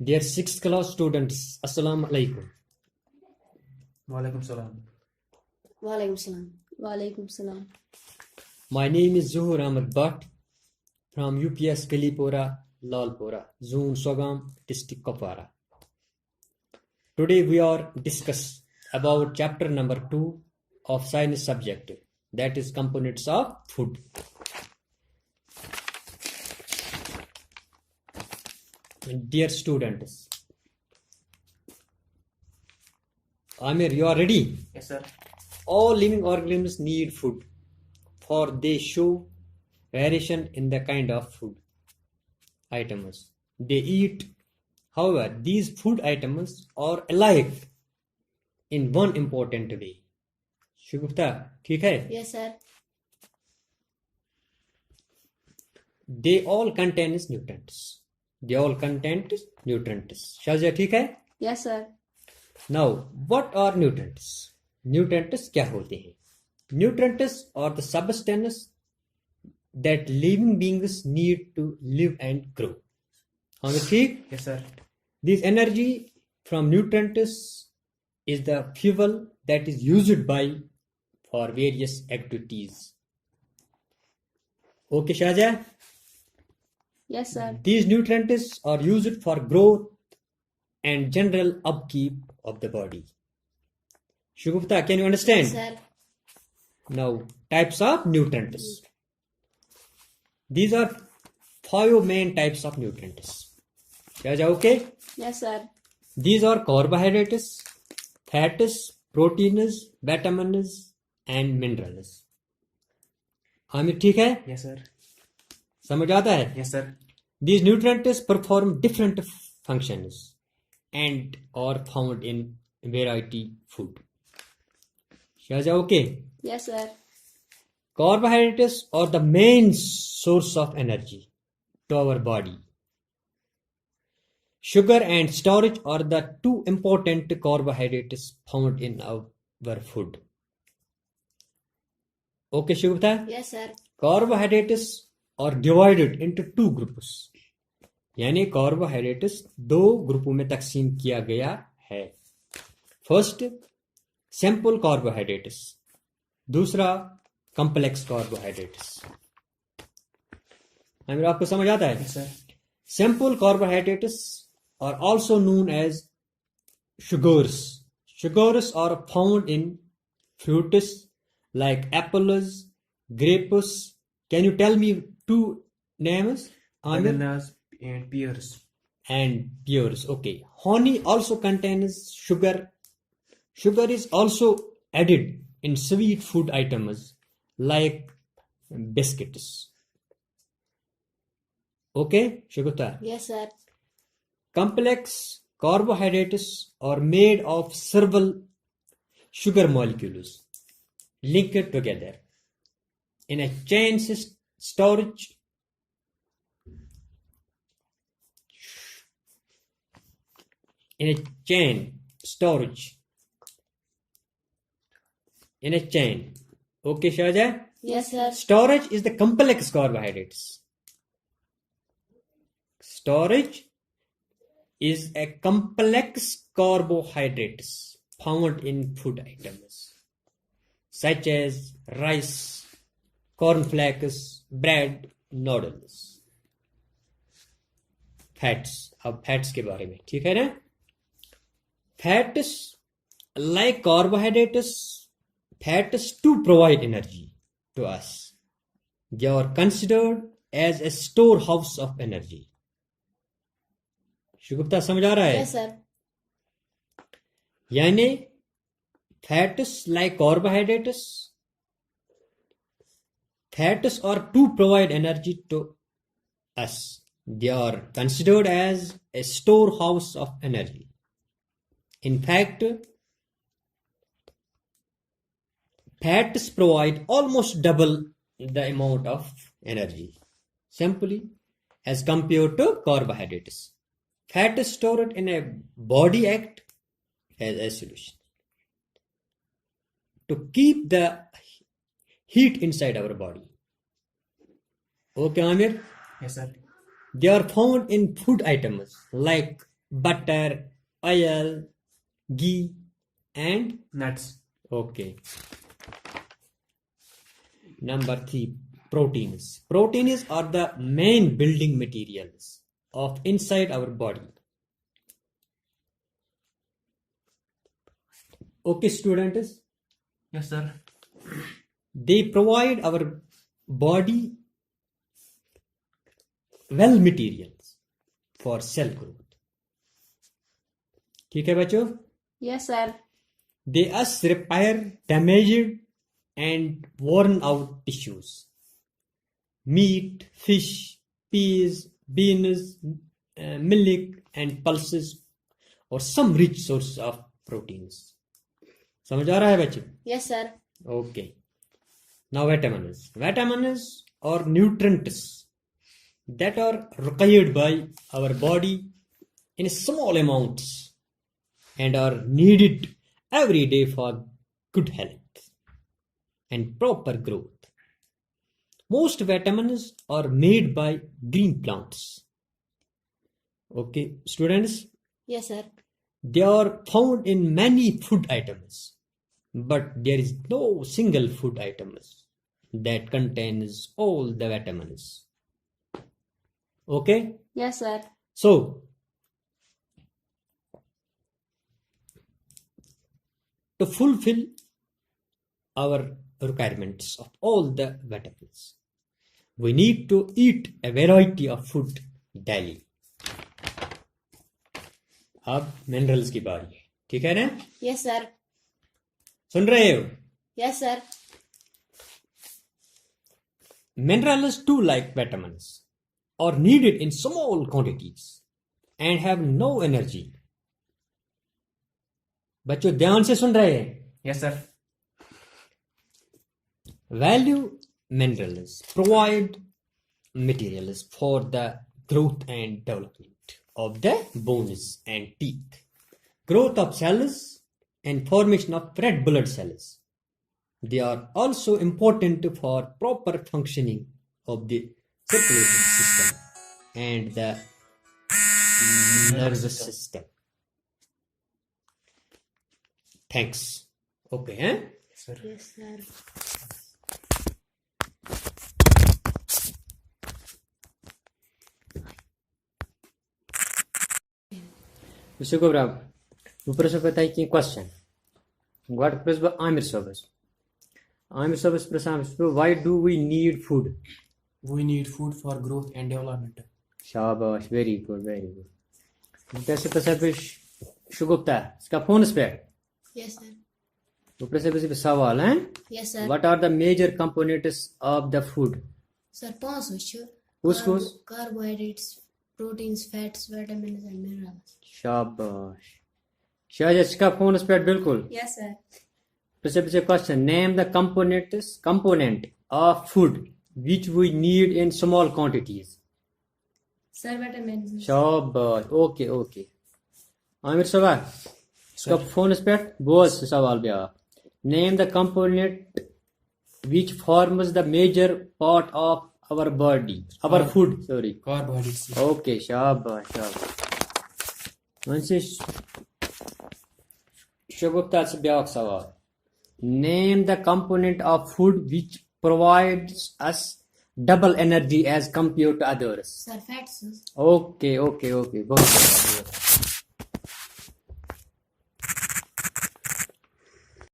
Dear 6th class students, Assalamu alaikum. Walaikum salam. Walaikum salam. Walaikum salam. My name is Zuhur Ahmed Bhatt from UPS Kalipora, Lalpura, Zone Sogam, District Kopara. Today we are discuss about chapter number 2 of science subject, that is components of food. Dear students, Amir, you are ready? Yes, sir. All living organisms need food, for they show variation in the kind of food items they eat. However, these food items are alike in one important way. Shugufta, ठीक है? Yes, sir. They all contain nutrients. They all contain nutrients. Shazia, ठीक है? Yes, sir. Now, what are nutrients? Nutrients क्या होते हैं? Nutrients are the substance that living beings need to live and grow. हम ठीक? Yes, sir. This energy from nutrients is the fuel that is used by for various activities. Okay, Shahja? Yes, sir. These nutrients are used for growth and general upkeep of the body. Shugufta, can you understand? Yes, sir. Now, types of nutrients. These are 5 main types of nutrients. Okay? Yes, sir. These are carbohydrates, fats, proteins, vitamins, and minerals. Aamir ठीक है? Yes, sir. समझ आता है? Yes, sir. These nutrients perform different functions and are found in variety food. Shaja, okay? Yes, sir. Carbohydrates are the main source of energy to our body. Sugar and starch are the 2 important carbohydrates found in our food. Okay, Shubhta? Yes, sir. Carbohydrates are divided into 2 groups. यानी carbohydrates 2 ग्रुपों में तकसीम किया गया है. First simple carbohydrates, दूसरा complex carbohydrates. हमें आपको समझ आता है? Yes, sir. Simple carbohydrates are also known as sugars. Sugars are found in fruits like apples, grapes. Can you tell me 2 names? Amir? Bananas and pears. And pears. Okay. Honey also contains sugar. Sugar is also added in sweet food items like biscuits. Okay, Shugutta? Yes, sir. Complex carbohydrates are made of several sugar molecules linked together in a chain storage. In a chain. Okay, Shahja? Yes, sir. Storage is the complex carbohydrates. Storage is a complex carbohydrates found in food items such as rice, cornflakes, bread, noodles. Fats. अब fats के बारे में, ठीक है ना? Fats, like carbohydrates, fats to provide energy to us. They are considered as a storehouse of energy. शुगुप्ता समझ आ रहा है? Yes, sir. यानी fats like carbohydrates, fats are to provide energy to us. They are considered as a storehouse of energy. In fact, fats provide almost double the amount of energy simply as compared to carbohydrates. Fat is stored in a body act as a solution to keep the heat inside our body. Okay, Amir? Yes, sir. They are found in food items like butter, oil, ghee, and Nuts. okay. Number 3, proteins. Proteins are the main building materials of inside our body. Okay, students, Yes, sir. they provide our body well materials for cell growth. ठीक है बच्चों? Yes, sir. They us repair damaged and worn out tissues. Meat, fish, peas, beans, milk, and pulses, or some rich source of proteins. समझ आ रहा है बच्चे? Yes, sir. Okay. Now vitamins. Vitamins are nutrients that are required by our body in small amounts and are needed every day for good health and proper growth. Most vitamins are made by green plants. Okay, students, Yes, sir. they are found in many food items, but there is no single food items that contains all the vitamins. Okay, Yes, sir. so to fulfill our requirements of all the vitamins, we need to eat a variety of food daily. अब minerals की बारी है, ठीक है ना? Yes, sir. सुन रहे हो? Yes, sir. Minerals too, like vitamins, are needed in small quantities and have no energy. बच्चों ध्यान से सुन रहे हैं? Yes, sir. Value minerals provide materials for the growth and development of the bones and teeth, growth of cells, and formation of red blood cells. They are also important for proper functioning of the circulatory system and the nervous system. Thanks. Okay, eh? Sir. Yes, sir. Mr. Gobra, you question. What press by Amir Service? Amir Service press, why do we need food? We need food for growth and development. Shabash, very good, very good. कैसे प्रसाद शुगुप्ता इसका phone पे Yes, sir. ऊपर से पे सवाल हैं. Yes, sir. What are the major components of the food? Sir, पांच छ Who's? carbohydrates, proteins, fats, vitamins, and minerals. शाबाश. शायद इसका फोन पे बिल्कुल. Yes, sir. Precise question. Name the component of food which we need in small quantities. Sir, vitamins. शाबाश. Okay, okay. Aamir सवाल इसका फोन पे बोल सवाल भी आ. Name the component which forms the major part of our body, our food. Sorry. Carbohydrates. Okay, शाबाश, शाबाश. वंशी Shugupta से ब्याक सवाल. Name the component of food which provides us double energy as compared to others. Sir, fats. Okay, okay, okay. बहुत अच्छा, बहुत अच्छा.